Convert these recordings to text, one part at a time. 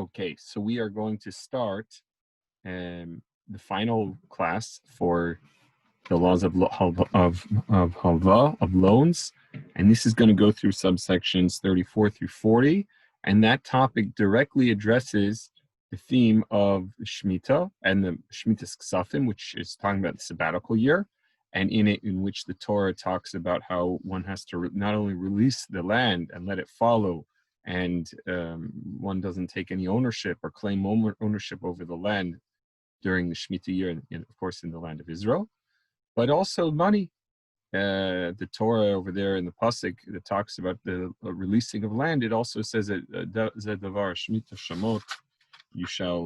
Okay, so we are going to start the final class for the laws of Halva'ah, of loans, and this is going to go through subsections 34 through 40, and that topic directly addresses the theme of the Shmitah and the Shemitah's Ksafim, which is talking about the sabbatical year, and in which the Torah talks about how one has to not only release the land and let it follow, and one doesn't take any ownership or claim ownership over the land during the Shmitah year, and of course in the land of Israel, but also money. The Torah over there in the pasuk that talks about the releasing of land, it also says that Zedavar Shmitah Shamot, you shall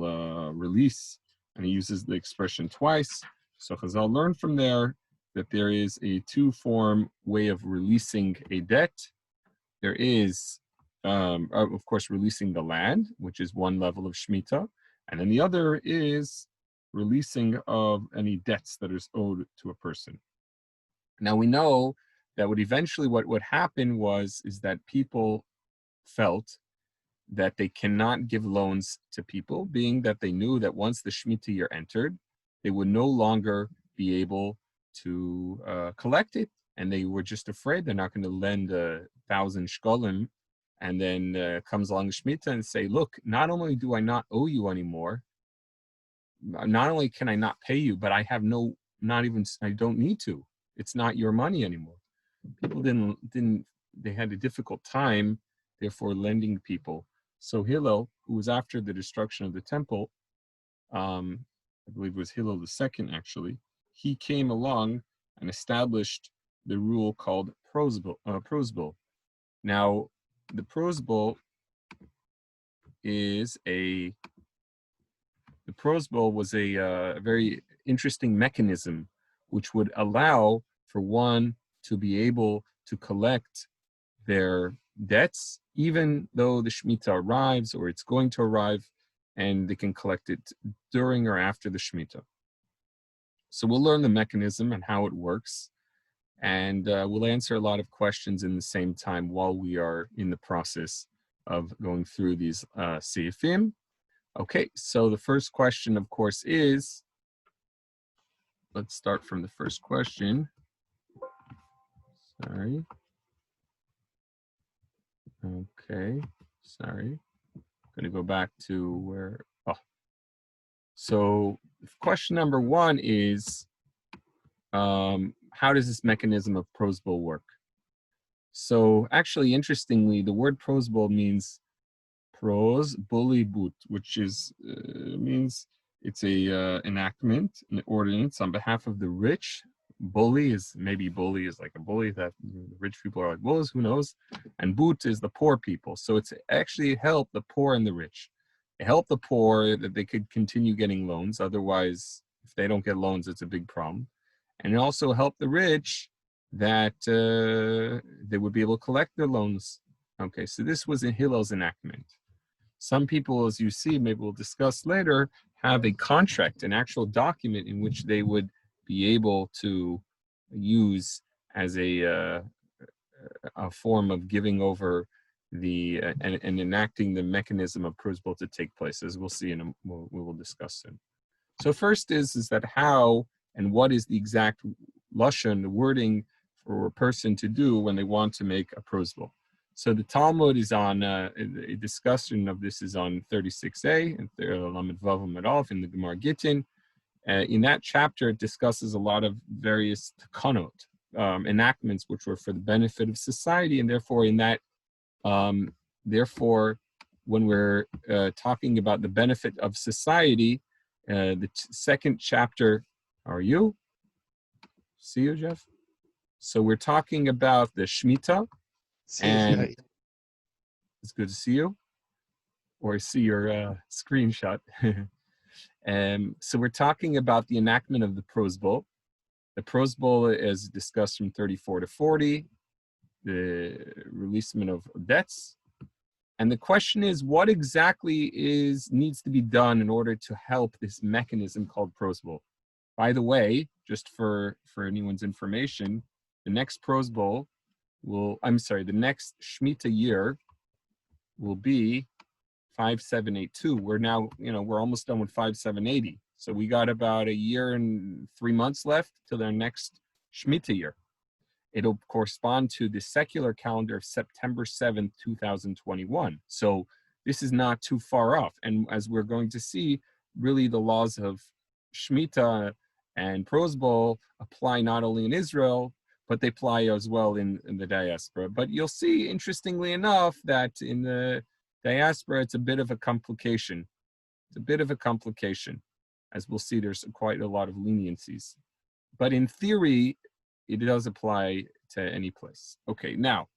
release, and he uses the expression twice. So Chazal learned from there that there is a two-form way of releasing a debt. There is, of course, releasing the land, which is one level of Shmitah, and then the other is releasing of any debts that is owed to a person. Now we know that what happened is that people felt that they cannot give loans to people, being that they knew that once the Shmitah year entered, they would no longer be able to collect it, and they were just afraid they're not going to lend 1,000 shkolim, and then comes along the Shmitah and say, look, not only do I not owe you anymore, not only can I not pay you, but I have I don't need to. It's not your money anymore. People they had a difficult time, therefore, lending people. So Hillel, who was after the destruction of the temple, I believe it was Hillel II actually, he came along and established the rule called Prozbul. Now, the Prozbul was a very interesting mechanism which would allow for one to be able to collect their debts, even though the Shmitah arrives or it's going to arrive, and they can collect it during or after the Shmitah. So we'll learn the mechanism and how it works, and we'll answer a lot of questions in the same time while we are in the process of going through these seifim. Okay, so the first question, of course, is, let's start from the first question. Sorry. Okay, sorry. I'm going to go back to where, So question number one is, how does this mechanism of Prozbul work? So actually, interestingly, the word Prozbul means Prozbulibut, which means it's a enactment, an ordinance on behalf of the rich. Bully is like a bully, that rich people are like bullies, who knows? And but is the poor people. So it's actually help the poor and the rich. It help the poor that they could continue getting loans. Otherwise, if they don't get loans, it's a big problem. And it also help the rich that they would be able to collect their loans. Okay, so this was in Hillel's enactment. Some people, as you see, maybe we'll discuss later, have a contract, an actual document in which they would be able to use as a form of giving over and enacting the mechanism of Prozbul to take place, as we'll see we will discuss soon. So first is that how and what is the exact lashon, the wording for a person to do when they want to make a Prozbul. So the Talmud is on, a discussion of this is on 36a, and Lamed Vav Amud Aleph in the Gemara Gittin. In that chapter, it discusses a lot of various takanot, enactments, which were for the benefit of society, and therefore when we're talking about the benefit of society, the second chapter, how are you? See you, Jeff? So we're talking about the Shmitah, and it's good to see you, or see your screenshot. So we're talking about the enactment of the Prozbul. The Prozbul is discussed from 34 to 40, the releasement of debts. And the question is, what exactly needs to be done in order to help this mechanism called Prozbul? By the way, just for anyone's information, the next the next Shmitah year will be 5782. We're now, we're almost done with 5780. So we got about a year and 3 months left till their next Shmitah year. It'll correspond to the secular calendar of September 7th, 2021. So this is not too far off. And as we're going to see, really the laws of Shmitah and Prozbul apply not only in Israel, but they apply as well in the diaspora. But you'll see, interestingly enough, that in the diaspora, it's a bit of a complication. It's a bit of a complication. As we'll see, there's quite a lot of leniencies. But in theory, it does apply to any place. Okay, now,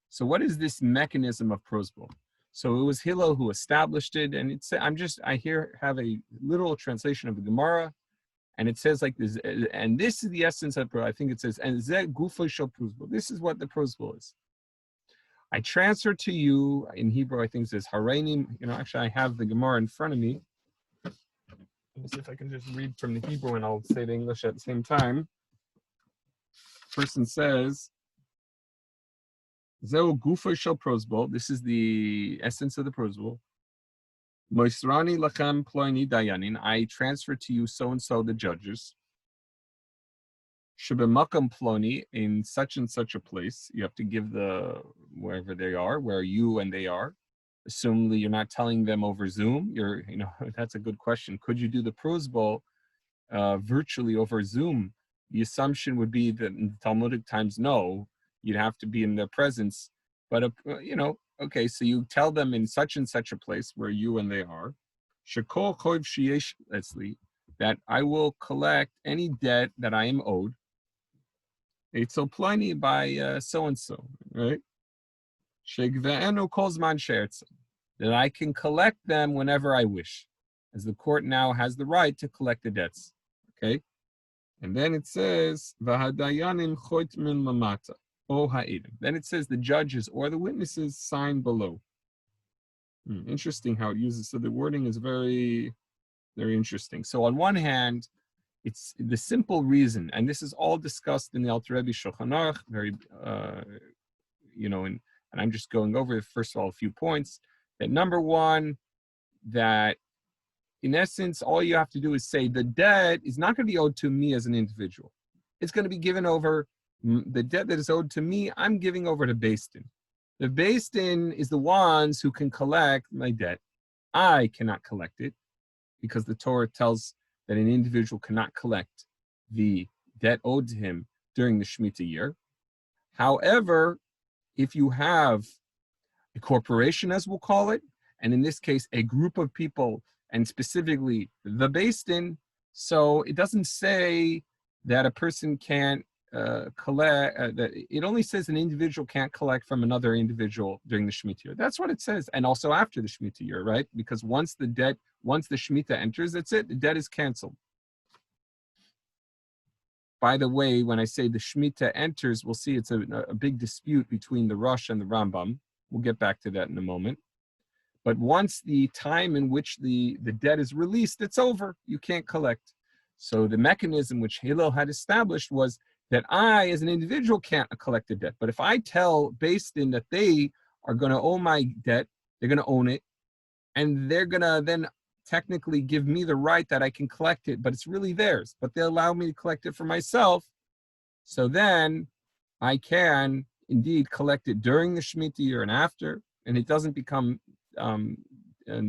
so what is this mechanism of Prozbul? So it was Hillel who established it, and it's, I here have a literal translation of the Gemara, and it says like this, and this is the essence of, I think it says, and zeh gufo shel Prozbul. This is what the Prozbul is. I transfer to you, in Hebrew, I think it says hareinim. Actually, I have the Gemara in front of me. Let me see if I can just read from the Hebrew and I'll say the English at the same time. Person says, Zeu gufo shel Prozbul. This is the essence of the Prozbul. Moisrani lachem ploini dayanin. I transfer to you so and so the judges. Shebemakam ploni, in such and such a place. You have to give the wherever they are, where you and they are. Assumingly, you're not telling them over Zoom. That's a good question. Could you do the Prozbul virtually over Zoom? The assumption would be that in Talmudic times, no, you'd have to be in their presence. But, okay, so you tell them in such and such a place where you and they are, that I will collect any debt that I am owed. It's pliny by so-and-so, right? That I can collect them whenever I wish, as the court now has the right to collect the debts, okay? And then it says, V'hadayanim choitmin lamata, o ha'edim. Then it says the judges or the witnesses sign below. Interesting how it uses, so the wording is very, very interesting. So on one hand, it's the simple reason, and this is all discussed in the Alter Rebbe Shulchan Aruch, very, and I'm just going over, first of all, a few points, that number one, that in essence, all you have to do is say the debt is not going to be owed to me as an individual. It's going to be given over, the debt that is owed to me, I'm giving over to Beis Din. The Beis Din is the ones who can collect my debt. I cannot collect it because the Torah tells that an individual cannot collect the debt owed to him during the Shmitah year. However, if you have a corporation, as we'll call it, and in this case, a group of people, and specifically the Beis Din, so it doesn't say that a person can't collect, that it only says an individual can't collect from another individual during the Shmitah year. That's what it says, and also after the Shmitah year, right? Because once the Shmitah enters, that's it, the debt is canceled. By the way, when I say the Shmitah enters, we'll see it's a big dispute between the Rosh and the Rambam. We'll get back to that in a moment. But once the time in which the debt is released, it's over. You can't collect. So the mechanism which Hillel had established was that I, as an individual, can't collect the debt. But if I tell Beis Din that they are going to owe my debt, they're going to own it, and they're going to then technically give me the right that I can collect it, but it's really theirs. But they allow me to collect it for myself. So then I can indeed collect it during the Shmitah year and after, and it doesn't become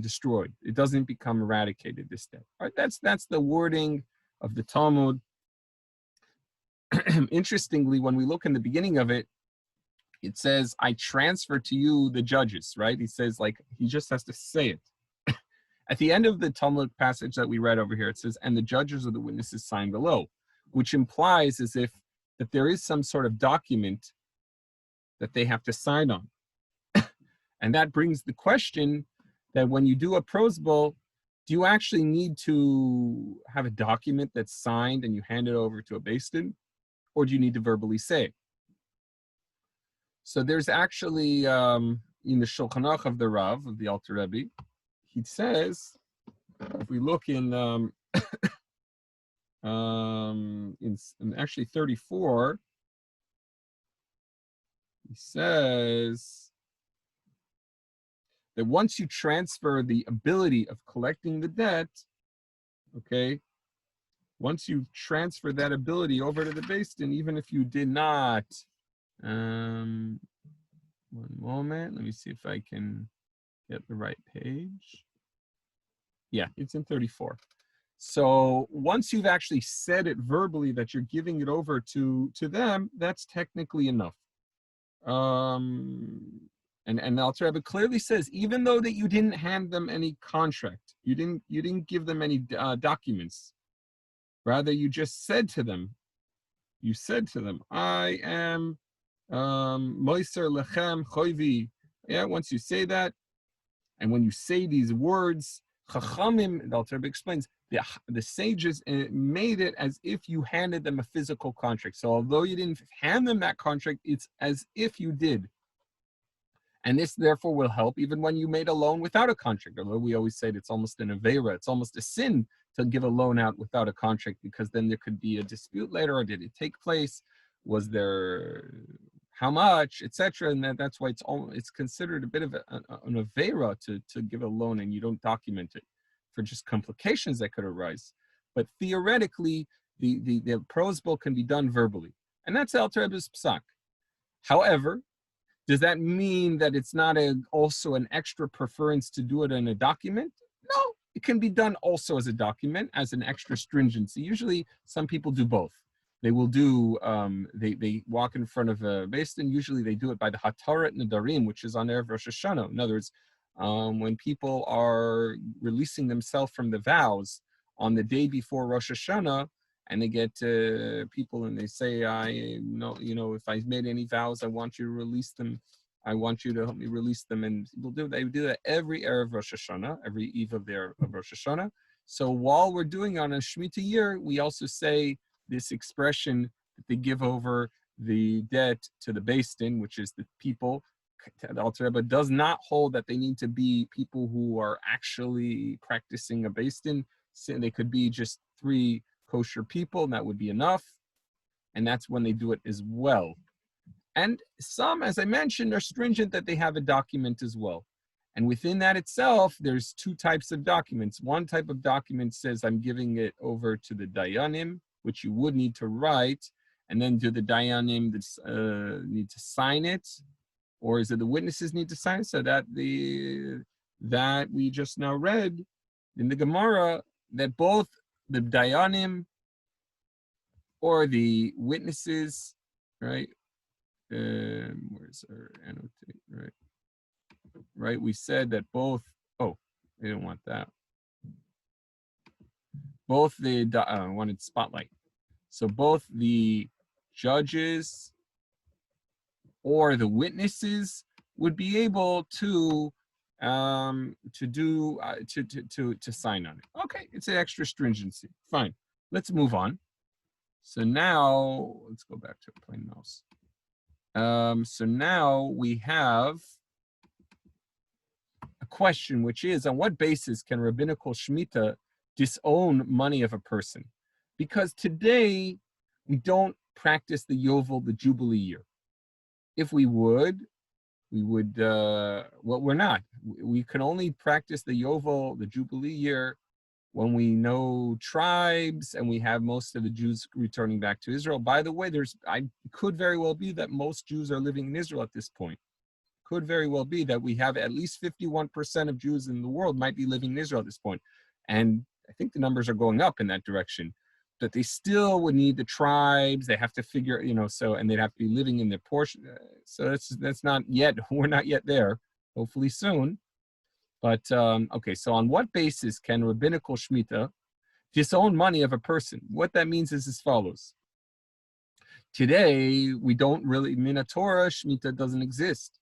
destroyed. It doesn't become eradicated, this debt. All right, that's the wording of the Talmud. Interestingly, when we look in the beginning of it, it says, I transfer to you the judges, right? He says, like, he just has to say it. At the end of the Talmud passage that we read over here, it says, and the judges or the witnesses sign below, which implies as if that there is some sort of document that they have to sign on. And that brings the question that when you do a Prozbul, do you actually need to have a document that's signed and you hand it over to a Beis Din, or do you need to verbally say it? So there's actually, in the Shulchan Aruch of the Rav, of the Alter Rebbe, he says, if we look in actually 34, he says that once you transfer the ability of collecting the debt, okay, once you transfer that ability over to the Beis Din, even if you did not, one moment, let me see if I can get the right page. Yeah, it's in 34. So once you've actually said it verbally that you're giving it over to them, that's technically enough. And the Alter Rebbe clearly says, even though that you didn't hand them any contract, you didn't give them any documents, rather you just said to them, I am Moiser Lechem Choivi. Yeah, once you say that, and when you say these words, Chachamim, the Alter Rebbe explains, the sages made it as if you handed them a physical contract. So although you didn't hand them that contract, it's as if you did. And this therefore will help even when you made a loan without a contract. Although we always say it's almost an avera, it's almost a sin to give a loan out without a contract, because then there could be a dispute later. Or did it take place? Was there how much, etc. And that's why it's considered a bit of an avera to give a loan and you don't document it for just complications that could arise. But theoretically, the Prozbul can be done verbally, and that's Alter Rebbe's psak. However, does that mean that it's not also an extra preference to do it in a document? No, it can be done also as a document, as an extra stringency. Usually, some people do both. They will do, they walk in front of a Beis Din. Usually they do it by the Hatarat Nadarim, which is on Erev Rosh Hashanah. In other words, when people are releasing themselves from the vows on the day before Rosh Hashanah, and they get people and they say, I know, if I made any vows, I want you to release them. I want you to help me release them. And they do that every Erev Rosh Hashanah, every eve of Rosh Hashanah. So while we're doing on a Shmitah year, we also say this expression that they give over the debt to the Beis Din, which is the people. The Alter Rebbe does not hold that they need to be people who are actually practicing a Beis Din. So they could be just 3 kosher people, and that would be enough. And that's when they do it as well. And some, as I mentioned, are stringent that they have a document as well. And within that itself, there's 2 types of documents. One type of document says, I'm giving it over to the Dayanim, which you would need to write, and then do the Dayanim need to sign it, or is it the witnesses need to sign it? So that that we just now read in the Gemara, that both the Dayanim or the witnesses, right? Where's our annotate? Right. Right. We said that both. Oh, I didn't want that. Both the I wanted spotlight. So both the judges or the witnesses would be able to sign on it. Okay, it's an extra stringency. Fine. Let's move on. So now let's go back to a plain mouse. So now we have a question, which is, on what basis can rabbinical Shmitah disown money of a person? Because today we don't practice the Yovel, the Jubilee year. If we would, well, we're not. We can only practice the Yovel, the Jubilee year, when we know tribes and we have most of the Jews returning back to Israel. By the way, it could very well be that most Jews are living in Israel at this point. Could very well be that we have at least 51% of Jews in the world might be living in Israel at this point. And I think the numbers are going up in that direction. But they still would need the tribes. They have to figure, and they'd have to be living in their portion. So that's not yet, we're not yet there, hopefully soon. But, okay, so on what basis can rabbinical Shmitah disown money of a person? What that means is as follows. Today, we don't really, Minatorah, Shmitah doesn't exist.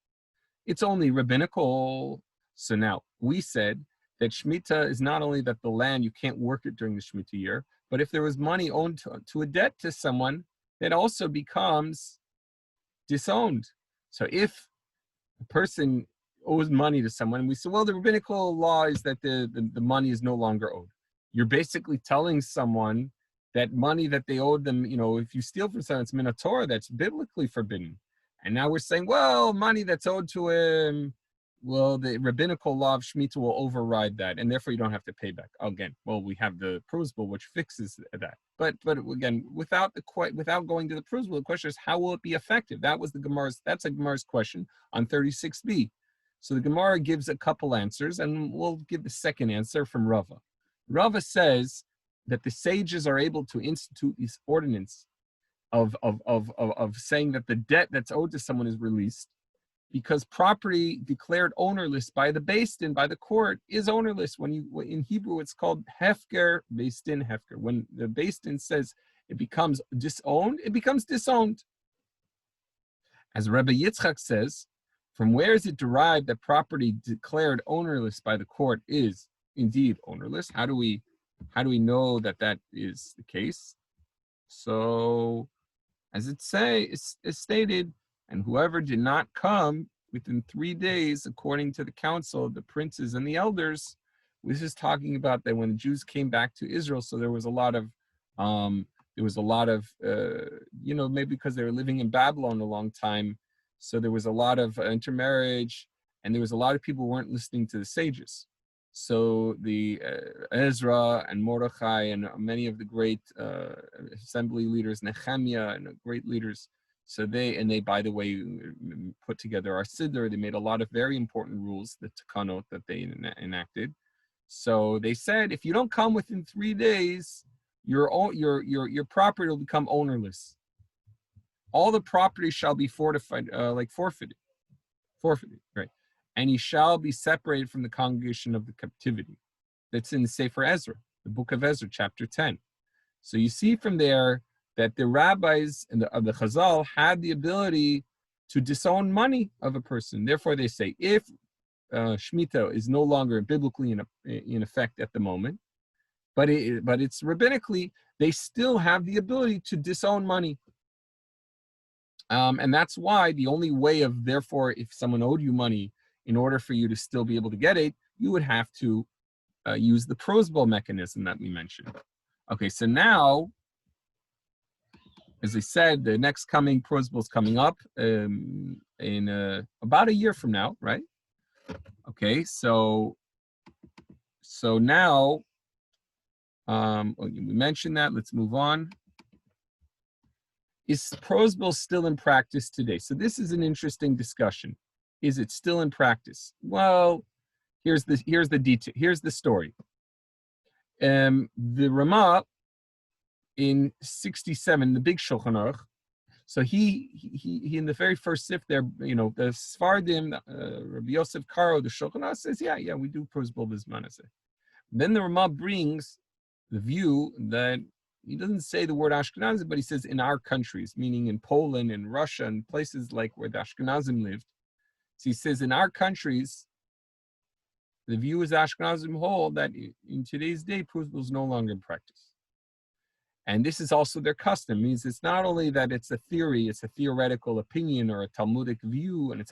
It's only rabbinical. So now, we said that Shmitah is not only that the land, you can't work it during the Shmitah year, but if there was money owed to a debt to someone, that also becomes disowned. So if a person owes money to someone, and we say, well, the rabbinical law is that the money is no longer owed. You're basically telling someone that money that they owed them, if you steal from someone, it's minatorah, that's biblically forbidden. And now we're saying, well, money that's owed to him, well, the rabbinical law of Shmitah will override that, and therefore you don't have to pay back. Again, well, we have the Prozbul, which fixes that. But again, without going to the Prozbul, the question is how will it be effective? That's a Gemara's question on 36b. So the Gemara gives a couple answers, and we'll give the second answer from Rava. Rava says that the sages are able to institute this ordinance of saying that the debt that's owed to someone is released, because property declared ownerless by the Beis Din, by the court, is ownerless. In Hebrew, it's called hefker, Beis Din hefker. When the Beis Din says it becomes disowned, it becomes disowned. As Rebbe Yitzchak says, from where is it derived that property declared ownerless by the court is indeed ownerless? How do we know that that is the case? So, as it's stated, and whoever did not come within 3 days, according to the council of the princes and the elders, this is talking about that when the Jews came back to Israel. So there was a lot of, maybe because they were living in Babylon a long time, so there was a lot of intermarriage, and there was a lot of people who weren't listening to the sages. So the Ezra and Mordechai and many of the great assembly leaders, Nehemiah and great leaders, so they, by the way, put together our Siddur. They made a lot of very important rules, the Takanot that they enacted. So they said, if you don't come within 3 days, your property will become ownerless. All the property shall be fortified, forfeited, right? And he shall be separated from the congregation of the captivity. That's in the Sefer Ezra, the book of Ezra, chapter 10. So you see from there that the rabbis of the Chazal had the ability to disown money of a person. Therefore, they say, if Shmitah is no longer biblically in effect at the moment, but it's rabbinically, they still have the ability to disown money. And that's why the only way of, therefore, if someone owed you money, in order for you to still be able to get it, you would have to use the Prozbul mechanism that we mentioned. Okay, so now, as I said, the next coming Prozbul is coming up in about a year from now, right? Okay, so now, we mentioned that. Let's move on. Is Prozbul still in practice today? So this is an interesting discussion. Is it still in practice? Well, here's the detail. Here's the story. The Ramah in 67, the big Shulchan Aruch. So he in the very first sif there, the Sfardim, Rabbi Yosef Karo, the Shulchan Aruch says, yeah, we do Prozbul Bizmanaseh. Then the Ramah brings the view that he doesn't say the word Ashkenazi, but he says in our countries, meaning in Poland and Russia and places like where the Ashkenazim lived. So he says in our countries, the view is Ashkenazim hold that in today's day, Prozbul is no longer in practice. And this is also their custom. It means it's not only that it's a theory, it's a theoretical opinion or a Talmudic view, and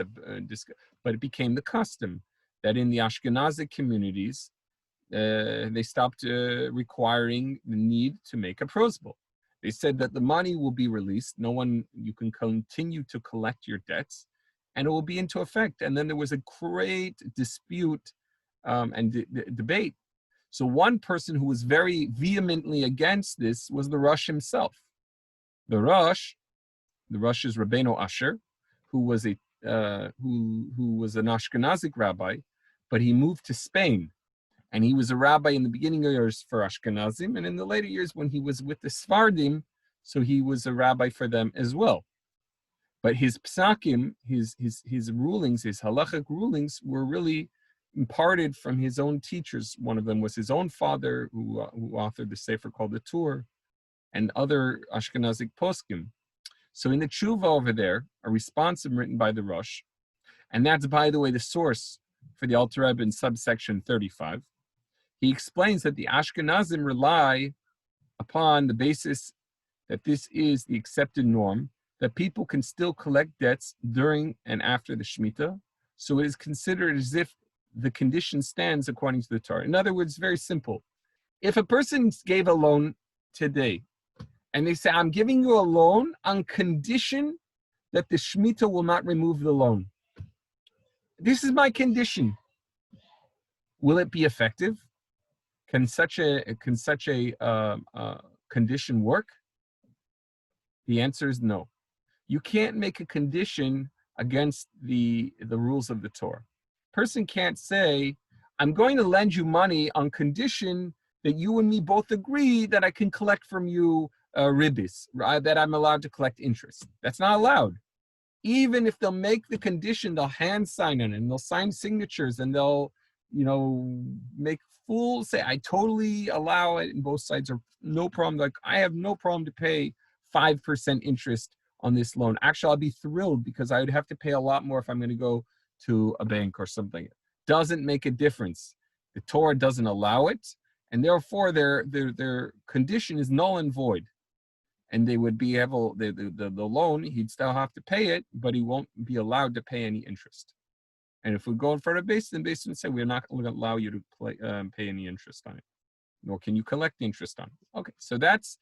but it became the custom that in the Ashkenazic communities, they stopped requiring the need to make a Prozbul. They said that the money will be released. You can continue to collect your debts, and it will be into effect. And then there was a great dispute and debate. So one person who was very vehemently against this was the Rosh himself. The Rosh is Rabbeinu Asher, who was an Ashkenazic rabbi, but he moved to Spain. And he was a rabbi in the beginning years for Ashkenazim, and in the later years when he was with the Sfardim, so he was a rabbi for them as well. But his psakim, his rulings, his halachic rulings, were really imparted from his own teachers. One of them was his own father, who authored the sefer called the Tur, and other Ashkenazic poskim. So in the tshuva over there, a responsive written by the Rosh, and that's, by the way, the source for the Alter Rebbe in subsection 35. He explains that the Ashkenazim rely upon the basis that this is the accepted norm, that people can still collect debts during and after the Shmitah. So it is considered as if the condition stands according to the Torah. In other words, very simple. If a person gave a loan today, and they say, I'm giving you a loan on condition that the Shmitah will not remove the loan. This is my condition. Will it be effective? Can such a condition work? The answer is no. You can't make a condition against the rules of the Torah. Person can't say, I'm going to lend you money on condition that you and me both agree that I can collect from you ribis, that I'm allowed to collect interest. That's not allowed. Even if they'll make the condition, they'll hand sign it and they'll sign signatures and they'll, make full say, I totally allow it, and both sides are no problem. Like, I have no problem to pay 5% interest on this loan. Actually, I'll be thrilled because I would have to pay a lot more if I'm going to go to a bank or something. Doesn't make a difference. The Torah doesn't allow it, and therefore their condition is null and void. And they would be able, the loan, he'd still have to pay it, but he won't be allowed to pay any interest. And if we go in front of Beis Din, Beis Din say, we're not going to allow you to pay any interest on it, nor can you collect interest on it. Okay, so that's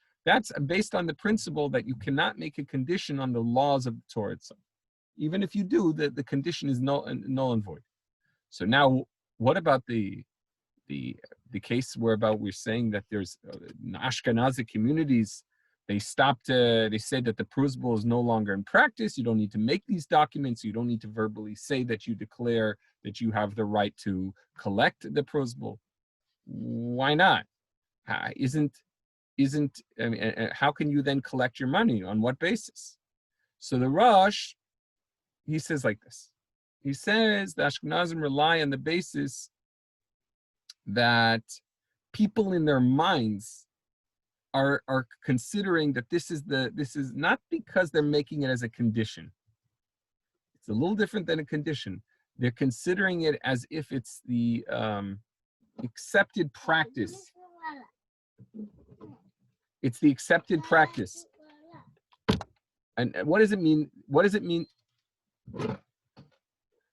based on the principle that you cannot make a condition on the laws of the Torah itself. Even if you do, the condition is null and void. So now, what about the case whereby we're saying that there's Ashkenazi communities, they stopped, they said that the Prozbul is no longer in practice. You don't need to make these documents. You don't need to verbally say that you declare that you have the right to collect the Prozbul. Why not? I mean, how can you then collect your money? On what basis? So the Rosh, he says like this. He says the Ashkenazim rely on the basis that people in their minds are considering that this is not because they're making it as a condition. It's a little different than a condition. They're considering it as if it's the accepted practice. It's the accepted practice. And what does it mean? What does it mean?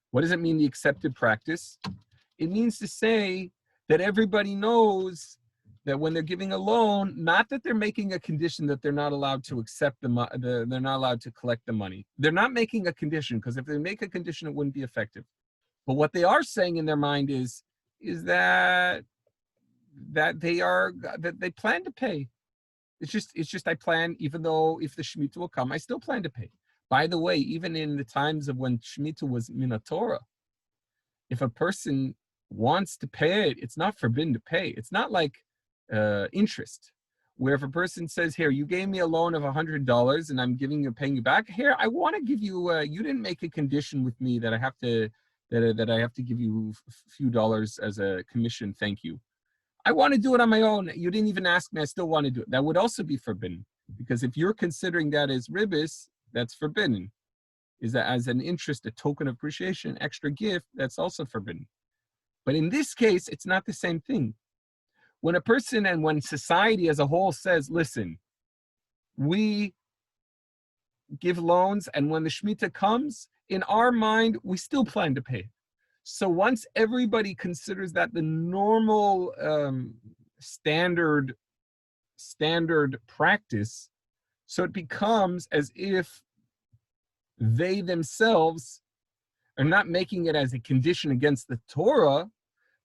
What does it mean, the accepted practice? It means to say that everybody knows that when they're giving a loan, not that they're making a condition that they're not allowed to accept they're not allowed to collect the money. They're not making a condition, because if they make a condition, it wouldn't be effective. But what they are saying in their mind is that they plan to pay. It's just I plan, even though if the Shmitah will come, I still plan to pay. By the way, even in the times of when Shmitah was min Torah, if a person wants to pay it, it's not forbidden to pay. It's not like interest, where if a person says, here, you gave me a loan of $100 and I'm paying you back. Here, I want to give you, you didn't make a condition with me that I have to give you a few dollars as a commission. Thank you. I want to do it on my own. You didn't even ask me. I still want to do it. That would also be forbidden, because if you're considering that as ribis, that's forbidden. Is that as an interest, a token of appreciation, extra gift, that's also forbidden. But in this case, it's not the same thing. When a person and when society as a whole says, listen, we give loans, and when the Shmitah comes, in our mind, we still plan to pay. So once everybody considers that the normal standard practice, so it becomes as if they themselves are not making it as a condition against the Torah,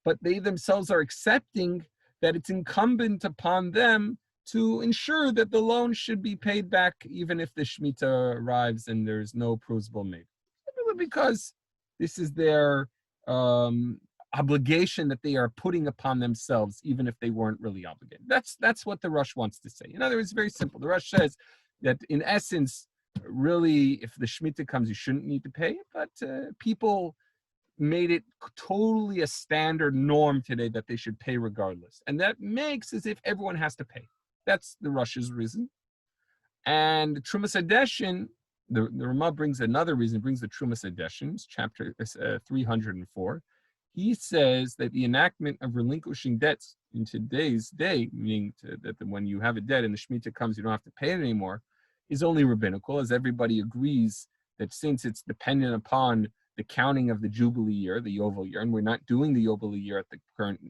but they themselves are accepting that it's incumbent upon them to ensure that the loan should be paid back, even if the Shmitah arrives and there's no Prozbul made. Because this is their obligation that they are putting upon themselves, even if they weren't really obligated. That's what the Rosh wants to say. In other words, very simple. The Rosh says that in essence, really, if the Shmitah comes, you shouldn't need to pay, but people made it totally a standard norm today that they should pay regardless. And that makes as if everyone has to pay. That's the Rosh's reason. And Trumas Hadeshin, the Ramah brings another reason, brings the Trumas Hadeshin, chapter 304. He says that the enactment of relinquishing debts in today's day, meaning that when you have a debt and the Shmitah comes, you don't have to pay it anymore, is only rabbinical, as everybody agrees that since it's dependent upon the counting of the Jubilee year, the Yovel year, and we're not doing the Yovel year at the current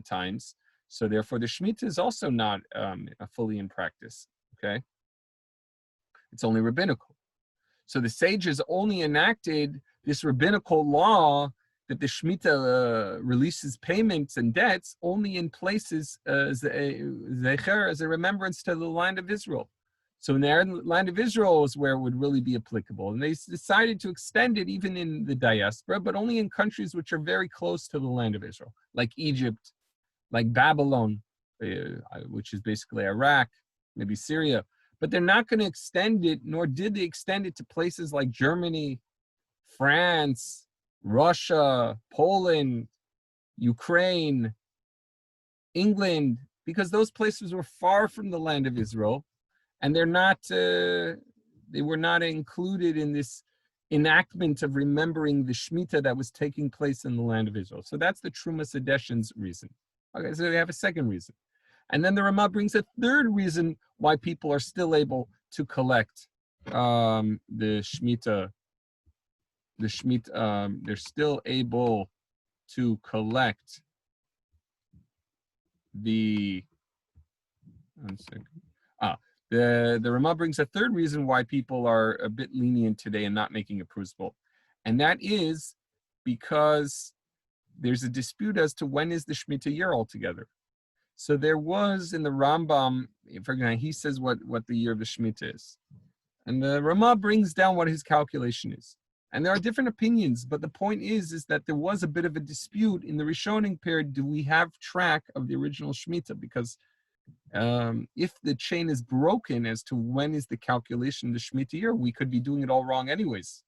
times, so therefore the Shmitah is also not fully in practice, okay? It's only rabbinical. So the sages only enacted this rabbinical law that the Shmitah releases payments and debts only in places as a remembrance to the land of Israel. So in the land of Israel is where it would really be applicable. And they decided to extend it even in the diaspora, but only in countries which are very close to the land of Israel, like Egypt, like Babylon, which is basically Iraq, maybe Syria. But they're not going to extend it, nor did they extend it to places like Germany, France, Russia, Poland, Ukraine, England, because those places were far from the land of Israel, and they were not included in this enactment of remembering the Shmitah that was taking place in the land of Israel. So that's the Trumas Adeshin's reason. Okay, so we have a second reason. And then the Ramah brings a third reason why people are still able to collect the Shmitah. They're still able to collect the, one second. The Ramah brings a third reason why people are a bit lenient today and not making a Prozbul. And that is because there's a dispute as to when is the Shmitah year altogether. So there was in the Rambam, for example, he says what the year of the Shmitah is. And the Ramah brings down what his calculation is. And there are different opinions, but the point is that there was a bit of a dispute in the Rishonim period. Do we have track of the original Shmitah? Because if the chain is broken as to when is the calculation of the Shmitah year, we could be doing it all wrong anyways.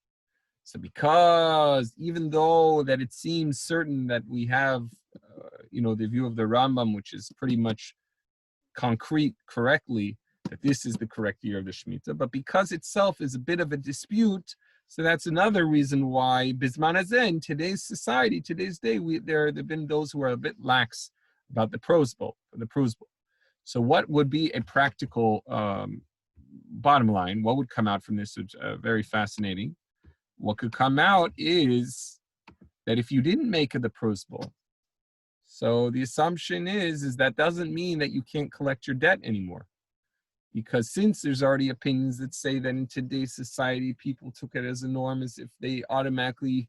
So because even though that it seems certain that we have, the view of the Rambam, which is pretty much concrete correctly, that this is the correct year of the Shmitah, but because itself is a bit of a dispute, so that's another reason why Bisman Hazeh, in today's society, today's day, there have been those who are a bit lax about the Prozbul. So what would be a practical bottom line? What would come out from this? Which very fascinating. What could come out is that if you didn't make the Prozbul, so the assumption is that doesn't mean that you can't collect your debt anymore. Because since there's already opinions that say that in today's society, people took it as a norm as if they automatically,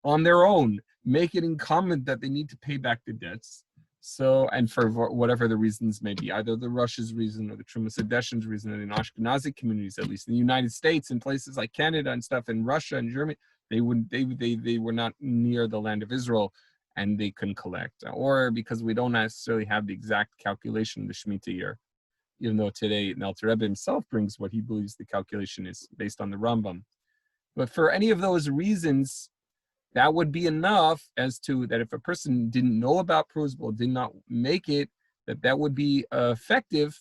on their own, make it incumbent that they need to pay back the debts. So, and for whatever the reasons may be, either the Russia's reason or the Trumas Adeshin's reason, and in Ashkenazi communities, at least in the United States and places like Canada and stuff, in Russia and Germany, they were not near the land of Israel and they couldn't collect. Or because we don't necessarily have the exact calculation of the Shemitah year, even though today the Alter Rebbe himself brings what he believes the calculation is based on the Rambam. But for any of those reasons, that would be enough as to that if a person didn't know about Prozbul, did not make it, that would be effective,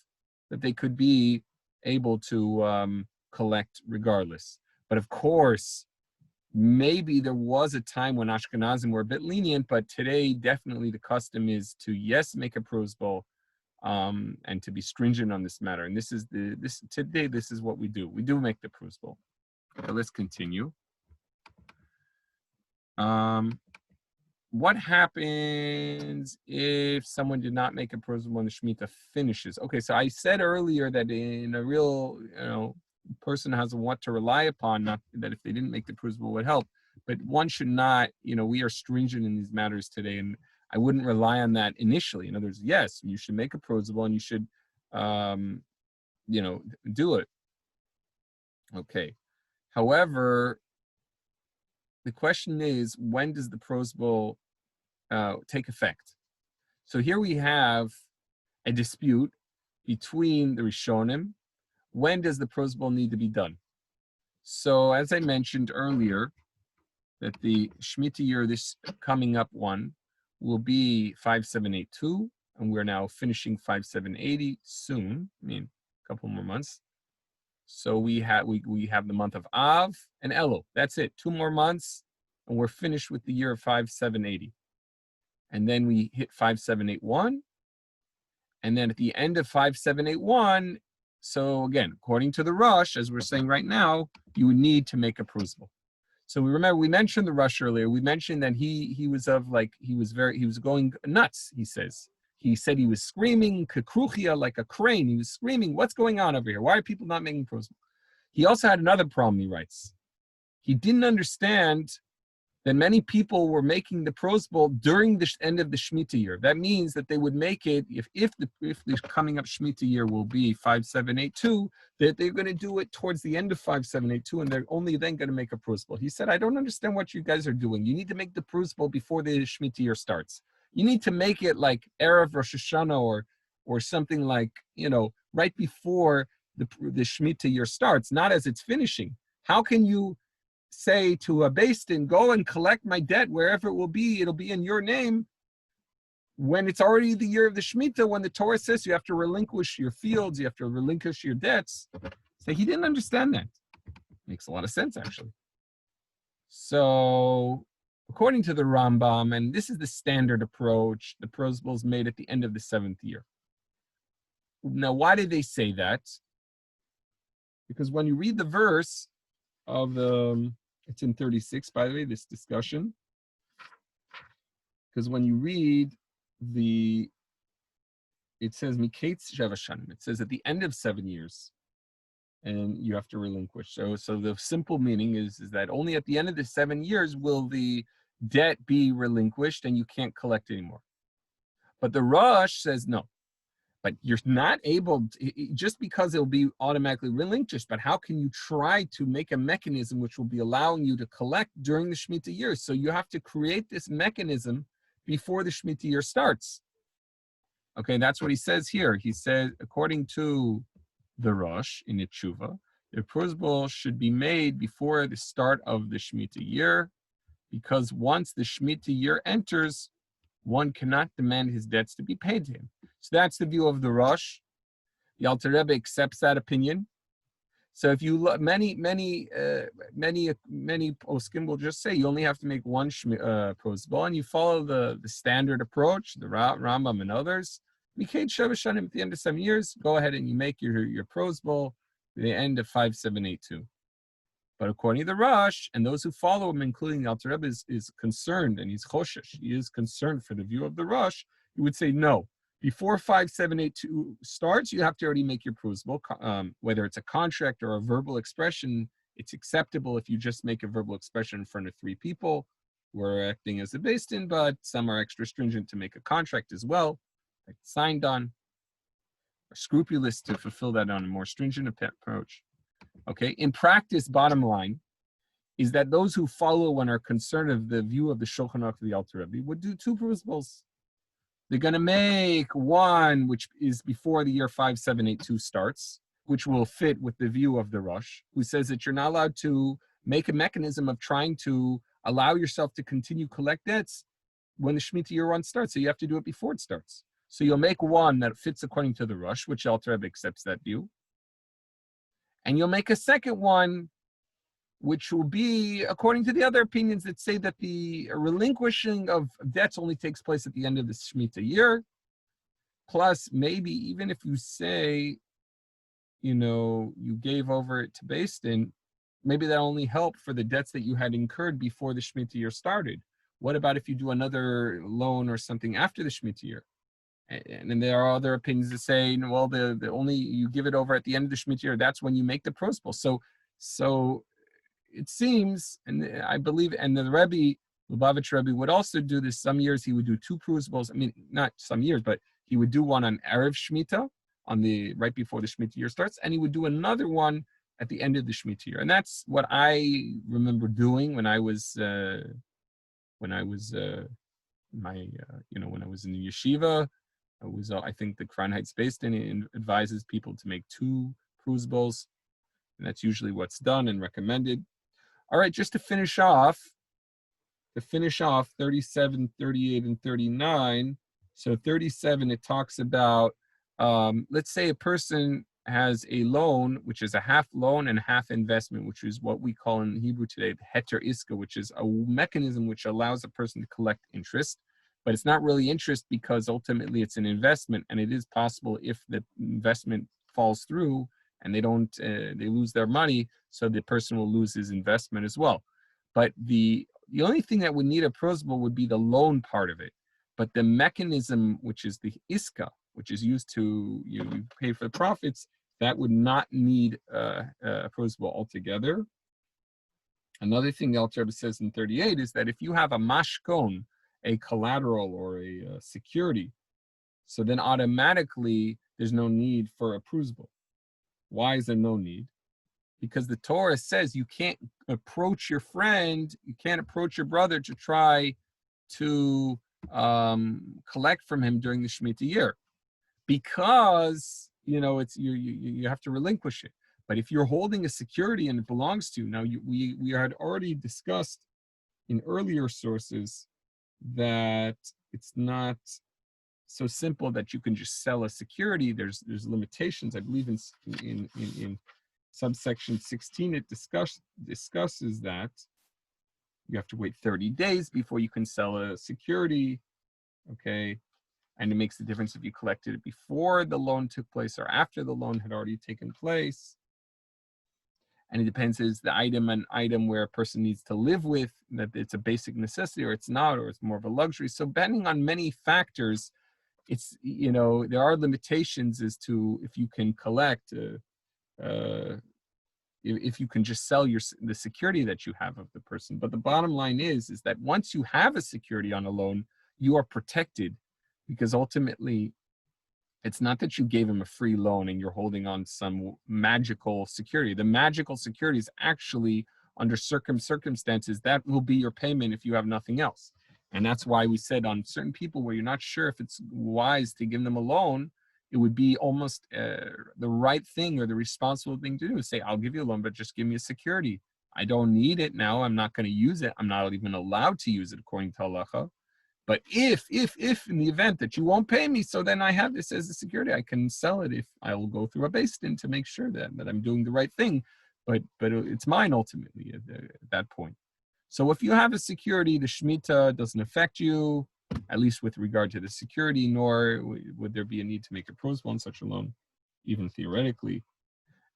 that they could be able to collect regardless. But of course, maybe there was a time when Ashkenazim were a bit lenient, but today definitely the custom is to, yes, make a Prozbul, and to be stringent on this matter. And today this is what we do. We do make the Prozbul. Okay, let's continue. What happens if someone did not make a Prozbul when the Shemitah finishes? Okay, so I said earlier that in a real, person has what to rely upon, not that if they didn't make the Prozbul would help, but one should not, we are stringent in these matters today, and I wouldn't rely on that initially. In other words, yes, you should make a Prozbul and you should, do it. Okay. However, the question is, when does the Prozbul take effect? So here we have a dispute between the Rishonim. When does the Prozbul need to be done? So as I mentioned earlier, that the Shemitah year, this coming up one, will be 5782, and we're now finishing 5780 soon. I mean, a couple more months. So we have the month of Av and Elul. That's it. 2 more months, and we're finished with the year of 5780. And then we hit 5781. And then at the end of 5781, so again, according to the Rosh, as we're saying right now, you would need to make a Prozbul. So we mentioned the Rosh earlier. We mentioned that he was going nuts, he says. He said he was screaming, kekruchia, like a crane. He was screaming, what's going on over here? Why are people not making Prozbul? He also had another problem, he writes. He didn't understand then many people were making the Prozbul during the end of the Shmitah year. That means that they would make it, if the coming up Shmitah year will be 5782, that they're going to do it towards the end of 5782, and they're only then going to make a Prozbul. He said, I don't understand what you guys are doing. You need to make the Prozbul before the Shmitah year starts. You need to make it like Erev Rosh Hashanah or something like, right before the Shmitah year starts, not as it's finishing. How can you say to a Beis Din, go and collect my debt wherever it will be, it'll be in your name, when it's already the year of the Shmitah, when the Torah says you have to relinquish your fields, you have to relinquish your debts? So he didn't understand that. Makes a lot of sense, actually. So, according to the Rambam, and this is the standard approach, the Prozbul is made at the end of the 7th year. Now, why did they say that? Because when you read the verse of it's in 36, by the way, this discussion. Because when you read it says Miketz Sheva Shanim. It says at the end of 7 years, and you have to relinquish. So the simple meaning is that only at the end of the 7 years will the debt be relinquished, and you can't collect anymore. But the Rosh says no. But you're not able to, just because it'll be automatically relinquished, but how can you try to make a mechanism which will be allowing you to collect during the Shmitah year? So you have to create this mechanism before the Shmitah year starts. Okay, that's what he says here. He says, according to the Rosh in the Tshuva, the Prozbul should be made before the start of the Shmitah year, because once the Shmitah year enters, one cannot demand his debts to be paid to him. So that's the view of the Rosh. The Alter Rebbe accepts that opinion. So if you look, many poskim will just say you only have to make one Prozbul, and you follow the standard approach, the Rambam and others. Miketz Sheva Shanim, at the end of 7 years, go ahead and you make your Prozbul at the end of 5782. But according to the Rosh, and those who follow him, including the Alter Rebbe, is concerned, and he's choshesh, he is concerned for the view of the Rosh, he would say no. Before 5782 starts, you have to already make your Prozbul. Whether it's a contract or a verbal expression, it's acceptable if you just make a verbal expression in front of 3 people who are acting as a Beis Din, but some are extra stringent to make a contract as well, like signed on, or scrupulous to fulfill that on a more stringent approach. Okay, in practice, bottom line is that those who follow and are concerned of the view of the Shulchan Aruch of the Alter Rebbe would do 2 Prozbuls. They're going to make one which is before the year 5782 starts, which will fit with the view of the Rosh, who says that you're not allowed to make a mechanism of trying to allow yourself to continue collect debts when the Shmitah year 1 starts. So you have to do it before it starts. So you'll make one that fits according to the Rosh, which Alter Rebbe accepts that view. And you'll make a second one, which will be according to the other opinions that say that the relinquishing of debts only takes place at the end of the Shmitah year. Plus, maybe even if you say, you gave over it to Beis Din, maybe that only helped for the debts that you had incurred before the Shmitah year started. What about if you do another loan or something after the Shmitah year? And then there are other opinions that say, well, the only you give it over at the end of the Shmitah year, that's when you make the Prozbul. So it seems, and I believe, and the Rebbe, Lubavitch Rebbe, would also do this. Some years he would do 2 Prozbuls. I mean, not some years, but he would do one on Erev Shmitah, right before the Shmitah year starts, and he would do another one at the end of the Shmitah year. And that's what I remember doing when I was in the yeshiva. I think the Crown Heights Beis Din advises people to make 2 Prozbuls, and that's usually what's done and recommended. All right, just to finish off 37, 38, and 39. So 37, it talks about, let's say a person has a loan, which is a half loan and half investment, which is what we call in Hebrew today, the heter iska, which is a mechanism which allows a person to collect interest. But it's not really interest because ultimately it's an investment, and it is possible if the investment falls through and they lose their money, so the person will lose his investment as well. But the only thing that would need a Prozbul would be the loan part of it. But the mechanism, which is the iska, which is used to you pay for the profits, that would not need a Prozbul altogether. Another thing the Alter Rebbe says in 38 is that if you have a mashkon, a collateral or a security, so then automatically there's no need for a prozbul. Why is there no need? Because the Torah says you can't approach your friend, you can't approach your brother to try to collect from him during the Shmitah year, because it's you have to relinquish it. But if you're holding a security and it belongs to you, now we had already discussed in earlier sources that it's not so simple that you can just sell a security. There's limitations. I believe in subsection 16 it discusses that you have to wait 30 days before you can sell a security. Okay. And it makes the difference if you collected it before the loan took place or after the loan had already taken place. And it depends, is the item an item where a person needs to live with, that it's a basic necessity, or it's not, or it's more of a luxury. So depending on many factors, it's, there are limitations as to if you can collect, if you can just sell the security that you have of the person. But the bottom line is that once you have a security on a loan, you are protected, because ultimately it's not that you gave him a free loan and you're holding on some magical security. The magical security is actually, under circumstances, that will be your payment if you have nothing else. And that's why we said on certain people where you're not sure if it's wise to give them a loan, it would be almost the right thing or the responsible thing to do is say, I'll give you a loan, but just give me a security. I don't need it now. I'm not going to use it. I'm not even allowed to use it according to halacha. But if in the event that you won't pay me, so then I have this as a security, I can sell it if I will go through a beis din to make sure that I'm doing the right thing. But it's mine ultimately at that point. So if you have a security, the Shmitah doesn't affect you, at least with regard to the security, nor would there be a need to make a Prozbul on such a loan, even theoretically.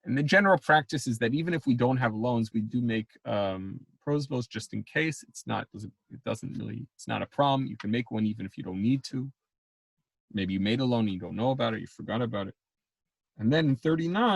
And the general practice is that even if we don't have loans, we do make Prozbuls just in case. It's not a problem. You can make one even if you don't need to. Maybe you made a loan and you don't know about it, you forgot about it. And then in 39,